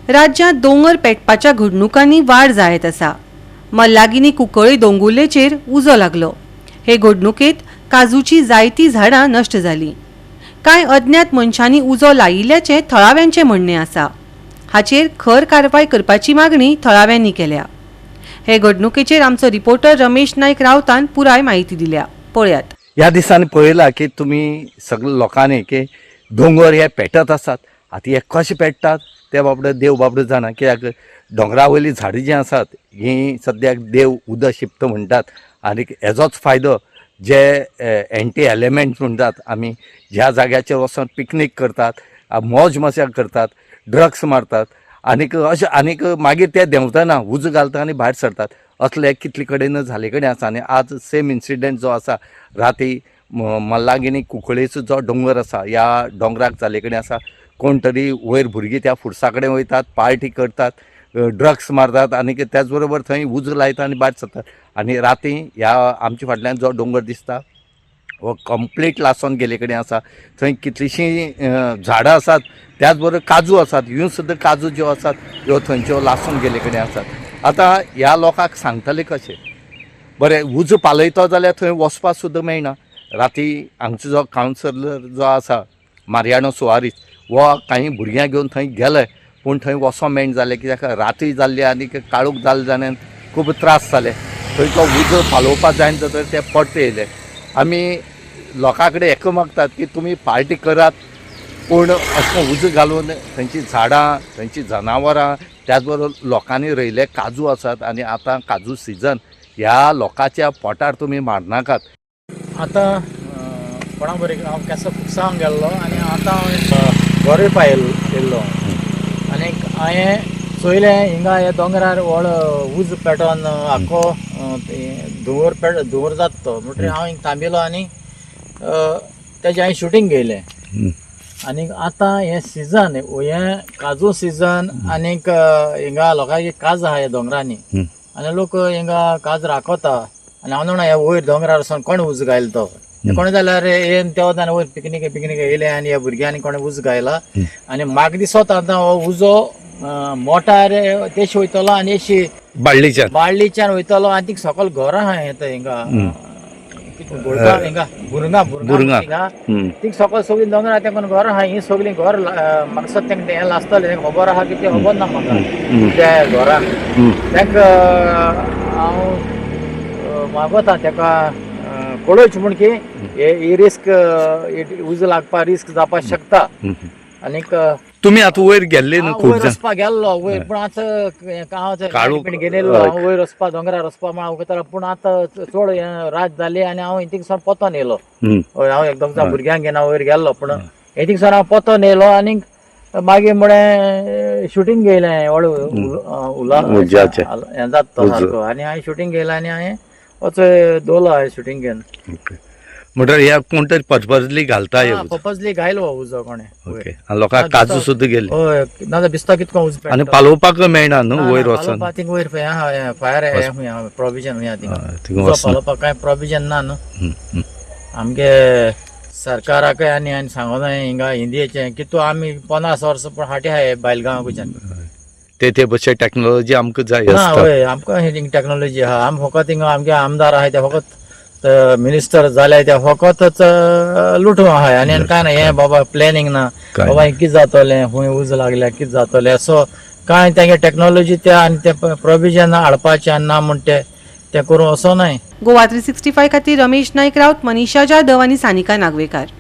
राज्यांत दोंगर पेटपाच्या घडणुकांनी वाड जायत आसा। मल्लागिनी कुंकळी दोंगुल्लेचेर उजो लागलो। हे घडणुकेत काजूची जायती झाडां नश्ट जालीं। कांय अज्ञात मनशांनी उजो लायिल्ल्याचें थळाव्यांचें म्हणणें आसा। हाचेर खर कारवाय करपाची मागणी थळाव्यांनी केल्या। हे घडणुकेचेर आमचो रिपोर्टर रमेश नायक रावतान पुराय म्हायती दिल्या। पळयात। ह्या दिसांनी पळयलां की तुमी सगळे लोकांनी की दोंगर हे पेटत आसात। आतां हे कशें पेट्टात ते बाबडे देव बाबडे जाणा, कित्याक दोंगरा वयलीं झाडां जीं आसात हीं सद्याक देव उदक शिंपता म्हणटात आनी हेजोच फायदो जे एंटी एलिमेंट म्हणटात आमी ज्या जाग्याचेर वचून पिकनीक करतात, मौज मजा करतात, ड्रग्स मारतात आनीक मागीर ते देंवतना उजो घालता आनी भायर सरतात। असले कितले कडेन जाले कडेन आसा। आनी आज सेम इन्सिडेंट जो आसा राती मल्लागिनी कुंकळेचो जो दोंगर आसा ह्या दोंगराक जाले कडेन आसा। कोण तरी वयर भुरगीं त्या फुडसा कडेन वयतात, पार्टी करतात, ड्रग्स मारतात आनी त्याच बरोबर थंय उजो लायतात आनी भायर सरतात। आनी राती ह्या आमचे फाटल्यान जो दोंगर दिसता हो कंप्लीट लासोन गेले कडेन आसा। थंय कितलीशीं झाडां आसात, त्याच बरोबर काजू आसात, ह्यो सुद्दां काजू ज्यो आसात ह्यो थंयच्यो लासून गेले कडेन आसात। आतां ह्या लोकांक सांगतले कशें? बरें उजो पालयता जाल्यार थंय वचपाक सुद्दां मेळना। राती हांगचो जो कावन्सिलर जो आसा मारियानो सुवारीस वो कांय भुरग्यांक घेवन थंय गेले, पूण थंय वचोंक मेळना जालें, कित्याक राती जाल्ली आनी काळोख जाले जाल्यान खूब त्रास जाले। थंय तो उजो पालोवपाक जायना जाल्यार ते परते येयले। आमी लोकां कडेन हें मागतात की तुमी पार्टी करात, पूण अशें उजो घालून थंयची झाडां, थंयची जनावरां, त्याच बरोबर लोकांनी रोयले काजू आसात आनी आतां काजू सिजन, ह्या लोकांच्या पोटार तुमी मारनाकात। आतां कोणा बरें हांव केसो फुकसांग गेल्लो आनी आतां हांव गोरे येयल्लो आनी हांवें चोयलें हिंगा हे दोंगरार व्हड उज पेटोवन आख्खो धुंवर जाता तो म्हणटकीर हांव हिंगा थांबिलो आनी तेजें हांवें शुटींग घेयलें। आनीक आतां हें सिजन हें काजू सिजन आनीक हिंगा लोकांची काज आहा ह्या दोंगरांनी आनी लोक हिंगा काज राखता आनी हांव म्हणून हे वयर दोंगरार वचोन कोण उजो घायलो तो कोण जाल्यार येवन तेवतान वयर पिकनीक येयले आनी ह्या भुरग्यांनी कोणें उजो घायला आनी म्हाका दिसता आतां हो उजो मोटार तेशी वयतलो आनी अशी बाळ्ळीच्यान वयतलो आनी ती सकयल घरां आहा हिंगा बुरंगा ती सकयल सगळीं दोंगरा तेंकून घरां आहा। ही सगळीं घर म्हाका दिसता तेंका हें लासतलें, तेंका खबर आहा की तें खबर ना म्हाका त्या घरांक। तेंका हांव मागता तेका कळोवचें म्हण की ही रिस्क उजो लागपा रिस्क जावपाक शकता। आनीक तुमी आतां वयर गेल्ले न्हू खूब वयर वचपाक गेल्लो वयर, पूण आतां हांव गेलेलो हांव वयर वचपाक दोंगरार वचपाक म्हण हांव वयतालो, पूण आतां चड रात जाली आनी हांव थिंगसर पोतोन येयलो। हांव एकदम भुरग्यांक घेवन हांव वयर गेल्लो, पूण हे थिंगसर हांव पोतोन येयलो आनीक मागीर म्हळें शुटींग घेयलें व्हड हें जाता तो सारको आनी हांवें शुटींग घेयलें आनी हांवें वचून दवरलो हांवें शुटींग घेवन। म्हणल्यार ह्या कोण तरी पर्पजली घालता पर्पजली घायलो उजो कोणें लोकांक काजू सुद्दां गेले। हय नाजाल्यार दिसता कितको उजो आनी पालोवपाक मेळना न्हू वयर वचोन। थिंग वयर फायर प्रोविजन थिंगा पालोवपाक कांय प्रोविजन ना न्हू। आमगे सरकाराकय आनी सांगो जाय हिंगा हिंदीचें की तूं आमी 50 वर्सां पूण हाटी आहाय बायलगांवाच्यान ते भशेन टेक्नॉलॉजी आमकां जाय आसता। हय आमकां हिंग टेक्नॉलॉजी आहा। आमी फकत हिंगा आमगे आमदार आहाय ते फकत मिनिस्टर जाल्यार ते फकतच लुटूं आहाय आनी कांय ना। हें बाबा प्लॅनिंग ना बाबा हें कितें जातलें, खूंय उजो लागल्यार कितें जातलें असो कांय तेंगे टेक्नॉलॉजी ते आनी ते प्रोविजन हाडपाचें ना म्हण ते करूं असो न्हय। गोवा 365 खातीर रमेश नायक रावत, मनीषा जाधव आनी सानिका नागवेकार।